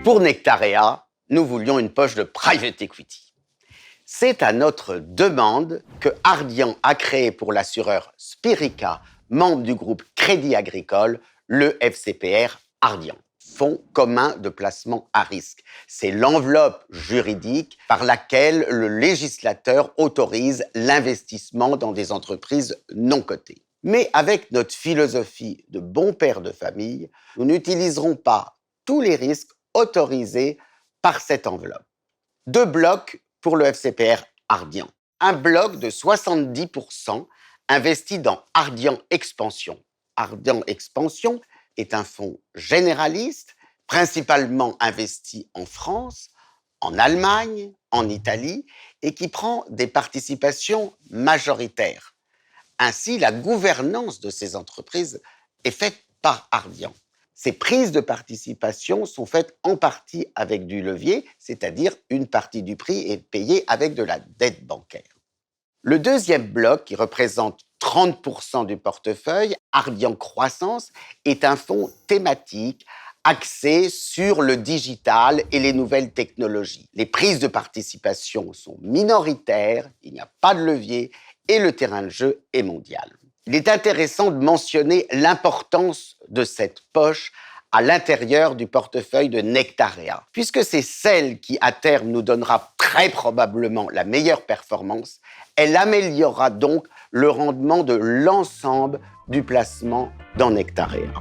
Pour Nectaria, nous voulions une poche de private equity. C'est à notre demande que Ardian a créé pour l'assureur Spirica, membre du groupe Crédit Agricole, le FCPR Ardian, Fonds commun de placement à risque. C'est l'enveloppe juridique par laquelle le législateur autorise l'investissement dans des entreprises non cotées. Mais avec notre philosophie de bon père de famille, nous n'utiliserons pas tous les risques autorisés par cette enveloppe. 2 blocs pour le FCPR Ardian. Un bloc de 70% investi dans Ardian Expansion. Ardian Expansion est un fonds généraliste, principalement investi en France, en Allemagne, en Italie, et qui prend des participations majoritaires. Ainsi, la gouvernance de ces entreprises est faite par Ardian. Ces prises de participation sont faites en partie avec du levier, c'est-à-dire une partie du prix est payée avec de la dette bancaire. Le deuxième bloc, qui représente 30% du portefeuille, Ardian Croissance, est un fonds thématique axé sur le digital et les nouvelles technologies. Les prises de participation sont minoritaires, il n'y a pas de levier et le terrain de jeu est mondial. Il est intéressant de mentionner l'importance de cette poche à l'intérieur du portefeuille de Nectaria, puisque c'est celle qui, à terme, nous donnera très probablement la meilleure performance. Elle améliorera donc le rendement de l'ensemble du placement dans Nectaria.